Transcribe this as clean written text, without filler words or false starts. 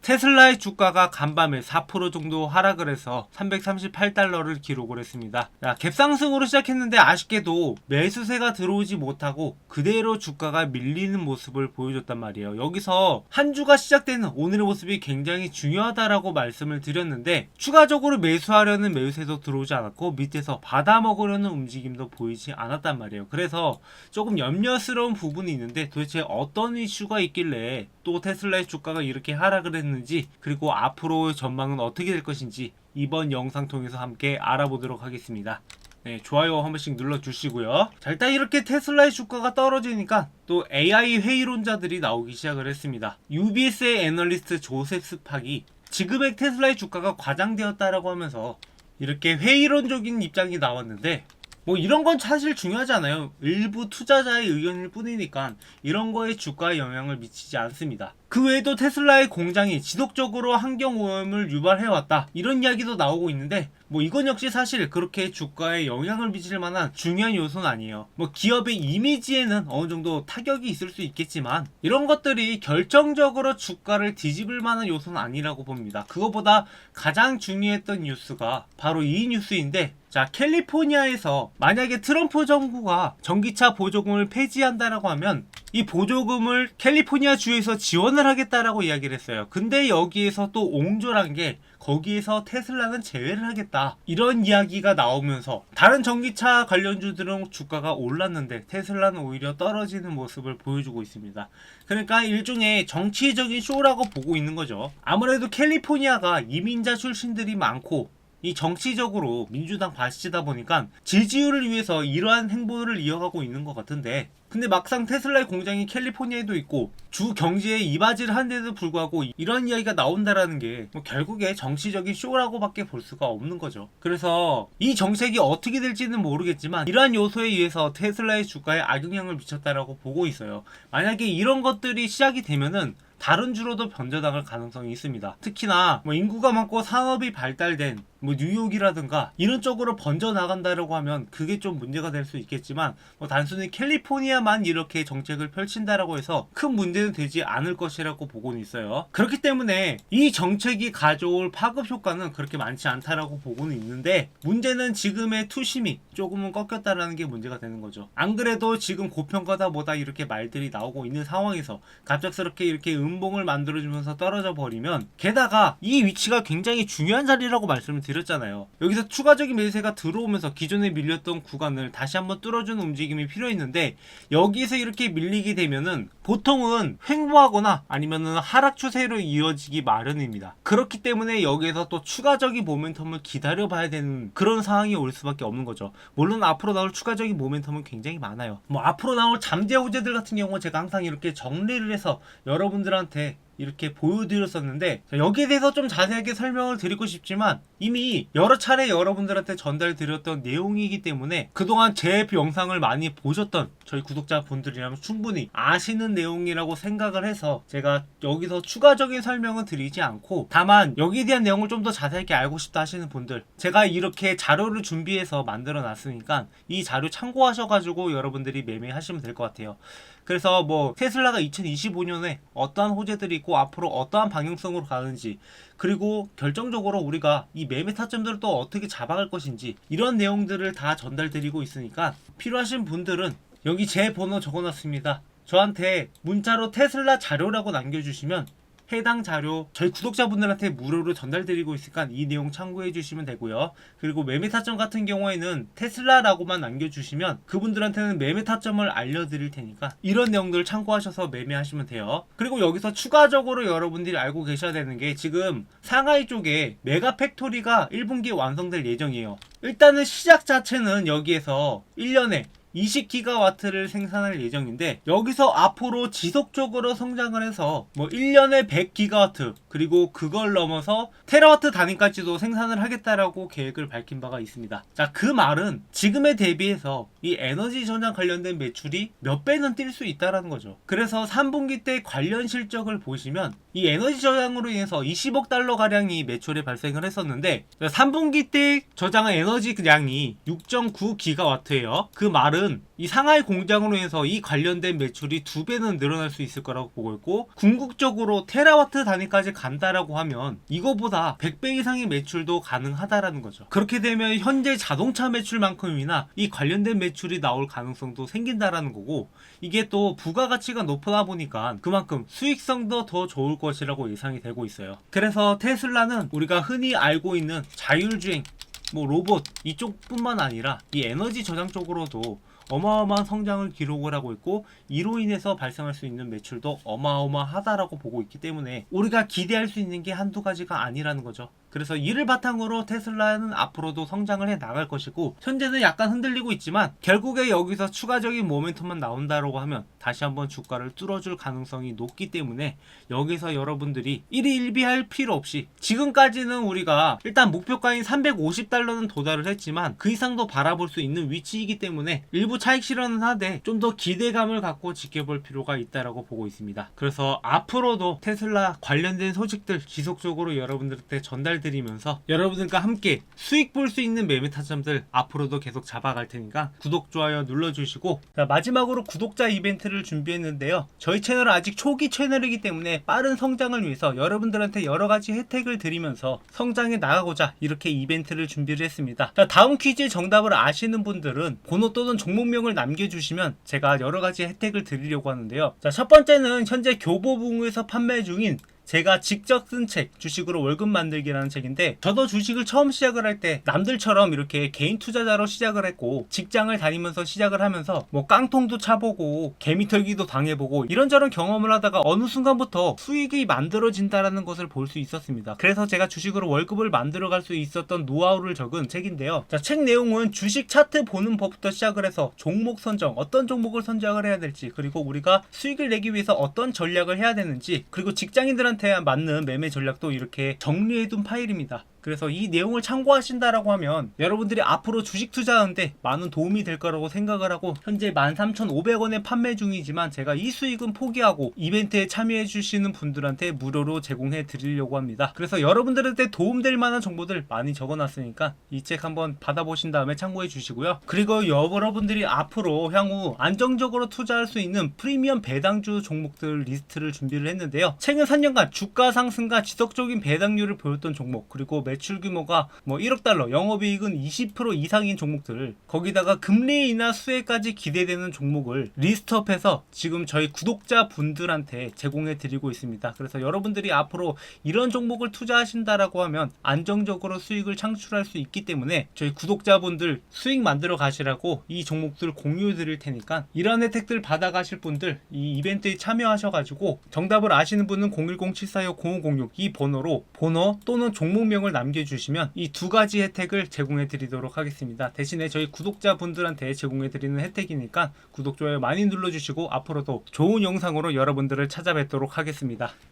테슬라의 주가가 간밤에 4% 정도 하락을 해서 338달러를 기록을 했습니다. 갭상승으로 시작했는데 아쉽게도 매수세가 들어오지 못하고 그대로 주가가 밀리는 모습을 보여줬단 말이에요. 여기서 한 주가 시작되는 오늘의 모습이 굉장히 중요하다라고 말씀을 드렸는데 추가적으로 매수하려는 매수세도 들어오지 않았고 밑에서 받아먹으려는 움직임도 보이지 않았단 말이에요. 그래서 조금 염려스러운 부분이 있는데 도대체 어떤 이슈가 있길래 또 테슬라의 주가가 이렇게 하락을 했는지, 그리고 앞으로의 전망은 어떻게 될 것인지 이번 영상 통해서 함께 알아보도록 하겠습니다. 네, 좋아요 한 번씩 눌러주시고요. 자, 일단 이렇게 테슬라의 주가가 떨어지니까 또 AI 회의론자들이 나오기 시작을 했습니다. UBS의 애널리스트 조셉 스팍이 지금의 테슬라의 주가가 과장되었다라고 하면서 이렇게 회의론적인 입장이 나왔는데, 뭐 이런 건 사실 중요하지 않아요. 일부 투자자의 의견일 뿐이니까 이런 거에 주가에 영향을 미치지 않습니다. 그 외에도 테슬라의 공장이 지속적으로 환경오염을 유발해왔다, 이런 이야기도 나오고 있는데 뭐 이건 역시 사실 그렇게 주가에 영향을 미칠 만한 중요한 요소는 아니에요. 뭐 기업의 이미지에는 어느 정도 타격이 있을 수 있겠지만 이런 것들이 결정적으로 주가를 뒤집을 만한 요소는 아니라고 봅니다. 그거보다 가장 중요했던 뉴스가 바로 이 뉴스인데, 자, 캘리포니아에서 만약에 트럼프 정부가 전기차 보조금을 폐지한다라고 하면 이 보조금을 캘리포니아 주에서 지원을 하겠다라고 이야기를 했어요. 근데 여기에서 또 옹졸한 게 거기에서 테슬라는 제외를 하겠다, 이런 이야기가 나오면서 다른 전기차 관련주들은 주가가 올랐는데 테슬라는 오히려 떨어지는 모습을 보여주고 있습니다. 그러니까 일종의 정치적인 쇼라고 보고 있는 거죠. 아무래도 캘리포니아가 이민자 출신들이 많고 이 정치적으로 민주당 바시다 보니까 지지율을 위해서 이러한 행보를 이어가고 있는 것 같은데, 근데 막상 테슬라의 공장이 캘리포니아에도 있고 주 경제에 이바지를 한데도 불구하고 이런 이야기가 나온다라는 게 뭐 결국에 정치적인 쇼라고밖에 볼 수가 없는 거죠. 그래서 이 정책이 어떻게 될지는 모르겠지만 이러한 요소에 의해서 테슬라의 주가에 악영향을 미쳤다라고 보고 있어요. 만약에 이런 것들이 시작이 되면은 다른 주로도 변전당할 가능성이 있습니다. 특히나 뭐 인구가 많고 산업이 발달된 뭐 뉴욕이라든가 이런 쪽으로 번져 나간다라고 하면 그게 좀 문제가 될 수 있겠지만 뭐 단순히 캘리포니아만 이렇게 정책을 펼친다라고 해서 큰 문제는 되지 않을 것이라고 보고는 있어요. 그렇기 때문에 이 정책이 가져올 파급 효과는 그렇게 많지 않다라고 보고는 있는데, 문제는 지금의 투심이 조금은 꺾였다라는 게 문제가 되는 거죠. 안 그래도 지금 고평가다 뭐다 이렇게 말들이 나오고 있는 상황에서 갑작스럽게 이렇게 음봉을 만들어주면서 떨어져 버리면, 게다가 이 위치가 굉장히 중요한 자리라고 말씀을 드렸잖아요. 여기서 추가적인 매수세가 들어오면서 기존에 밀렸던 구간을 다시 한번 뚫어주는 움직임이 필요했는데 여기서 이렇게 밀리게 되면은 보통은 횡보하거나 아니면은 하락 추세로 이어지기 마련입니다. 그렇기 때문에 여기에서 또 추가적인 모멘텀을 기다려봐야 되는 그런 상황이 올 수밖에 없는 거죠. 물론 앞으로 나올 추가적인 모멘텀은 굉장히 많아요. 뭐 앞으로 나올 잠재 호재들 같은 경우는 제가 항상 이렇게 정리를 해서 여러분들한테 이렇게 보여드렸었는데, 여기에 대해서 좀 자세하게 설명을 드리고 싶지만 이미 여러 차례 여러분들한테 전달드렸던 내용이기 때문에 그동안 제 영상을 많이 보셨던 저희 구독자분들이라면 충분히 아시는 내용이라고 생각을 해서 제가 여기서 추가적인 설명은 드리지 않고, 다만 여기에 대한 내용을 좀 더 자세하게 알고 싶다 하시는 분들, 제가 이렇게 자료를 준비해서 만들어 놨으니까 이 자료 참고하셔가지고 여러분들이 매매하시면 될 것 같아요. 그래서 뭐 테슬라가 2025년에 어떠한 호재들이 있고 앞으로 어떠한 방향성으로 가는지, 그리고 결정적으로 우리가 이 매매 타점들을 또 어떻게 잡아갈 것인지, 이런 내용들을 다 전달드리고 있으니까 필요하신 분들은 여기 제 번호 적어놨습니다. 저한테 문자로 테슬라 자료라고 남겨주시면 해당 자료 저희 구독자분들한테 무료로 전달드리고 있으니까 이 내용 참고해 주시면 되고요. 그리고 매매 타점 같은 경우에는 테슬라라고만 남겨주시면 그분들한테는 매매 타점을 알려드릴 테니까 이런 내용들을 참고하셔서 매매하시면 돼요. 그리고 여기서 추가적으로 여러분들이 알고 계셔야 되는 게, 지금 상하이 쪽에 메가 팩토리가 1분기에 완성될 예정이에요. 일단은 시작 자체는 여기에서 1년에 20기가와트를 생산할 예정인데, 여기서 앞으로 지속적으로 성장을 해서 뭐 1년에 100기가와트 그리고 그걸 넘어서 테라와트 단위까지도 생산을 하겠다라고 계획을 밝힌 바가 있습니다. 자, 그 말은 지금에 대비해서 이 에너지 전장 관련된 매출이 몇 배는 뛸 수 있다라는 거죠. 그래서 3분기 때 관련 실적을 보시면 이 에너지 저장으로 인해서 20억 달러 가량이 매출에 발생을 했었는데 3분기 때 저장한 에너지 양이 6.9기가와트예요. 그 말은 이 이 상하이 공장으로 해서 이 관련된 매출이 2배는 늘어날 수 있을 거라고 보고 있고, 궁극적으로 테라와트 단위까지 간다라고 하면 이거보다 100배 이상의 매출도 가능하다라는 거죠. 그렇게 되면 현재 자동차 매출만큼이나 이 관련된 매출이 나올 가능성도 생긴다라는 거고, 이게 또 부가가치가 높다 보니까 그만큼 수익성도 더 좋을 것이라고 예상이 되고 있어요. 그래서 테슬라는 우리가 흔히 알고 있는 자율주행, 뭐 로봇 이쪽뿐만 아니라 이 에너지 저장 쪽으로도 어마어마한 성장을 기록을 하고 있고, 이로 인해서 발생할 수 있는 매출도 어마어마하다라고 보고 있기 때문에 우리가 기대할 수 있는 게 한두 가지가 아니라는 거죠. 그래서 이를 바탕으로 테슬라는 앞으로도 성장을 해 나갈 것이고, 현재는 약간 흔들리고 있지만 결국에 여기서 추가적인 모멘텀만 나온다라고 하면 다시 한번 주가를 뚫어줄 가능성이 높기 때문에 여기서 여러분들이 1위1비할 필요 없이, 지금까지는 우리가 일단 목표가인 350달러는 도달을 했지만 그 이상도 바라볼 수 있는 위치이기 때문에 일부 차익 실현은 하되 좀 더 기대감을 갖고 지켜볼 필요가 있다라고 보고 있습니다. 그래서 앞으로도 테슬라 관련된 소식들 지속적으로 여러분들한테 전달드리면서 여러분들과 함께 수익 볼 수 있는 매매 타점들 앞으로도 계속 잡아갈 테니까 구독, 좋아요 눌러주시고, 자, 마지막으로 구독자 이벤트를 준비했는데요. 저희 채널은 아직 초기 채널이기 때문에 빠른 성장을 위해서 여러분들한테 여러가지 혜택을 드리면서 성장해 나가고자 이렇게 이벤트를 준비를 했습니다. 자, 다음 퀴즈의 정답을 아시는 분들은 번호 또는 종목명을 남겨주시면 제가 여러가지 혜택을 드리려고 하는데요. 자, 첫 번째는 현재 교보문고에서 판매 중인 제가 직접 쓴 책, 주식으로 월급 만들기라는 책인데, 저도 주식을 처음 시작을 할 때 남들처럼 이렇게 개인 투자자로 시작을 했고, 직장을 다니면서 시작을 하면서 뭐 깡통도 차보고 개미털기도 당해보고 이런저런 경험을 하다가 어느 순간부터 수익이 만들어진다라는 것을 볼 수 있었습니다. 그래서 제가 주식으로 월급을 만들어갈 수 있었던 노하우를 적은 책인데요. 자, 책 내용은 주식 차트 보는 법부터 시작을 해서 종목 선정, 어떤 종목을 선정을 해야 될지, 그리고 우리가 수익을 내기 위해서 어떤 전략을 해야 되는지, 그리고 직장인들한테 맞는 매매 전략도 이렇게 정리해둔 파일입니다. 그래서 이 내용을 참고하신다라고 하면 여러분들이 앞으로 주식 투자하는데 많은 도움이 될 거라고 생각을 하고, 현재 13,500원에 판매 중이지만 제가 이 수익은 포기하고 이벤트에 참여해 주시는 분들한테 무료로 제공해 드리려고 합니다. 그래서 여러분들한테 도움될 만한 정보들 많이 적어놨으니까 이 책 한번 받아보신 다음에 참고해 주시고요. 그리고 여러분들이 앞으로 향후 안정적으로 투자할 수 있는 프리미엄 배당주 종목들 리스트를 준비를 했는데요. 최근 3년간 주가 상승과 지속적인 배당률을 보였던 종목, 그리고 매출 규모가 뭐 1억 달러, 영업이익은 20% 이상인 종목들, 거기다가 금리 인하 수혜까지 기대되는 종목을 리스트업해서 지금 저희 구독자 분들한테 제공해 드리고 있습니다. 그래서 여러분들이 앞으로 이런 종목을 투자하신다라고 하면 안정적으로 수익을 창출할 수 있기 때문에 저희 구독자분들 수익 만들어 가시라고 이 종목들 공유해 드릴 테니까, 이런 혜택들 받아 가실 분들 이 이벤트에 참여하셔가지고 정답을 아시는 분은 010-745-0506 이 번호로 번호 또는 종목명을 남겨주시면 이 두 가지 혜택을 제공해 드리도록 하겠습니다. 대신에 저희 구독자분들한테 제공해 드리는 혜택이니까 구독, 좋아요 많이 눌러주시고 앞으로도 좋은 영상으로 여러분들을 찾아뵙도록 하겠습니다.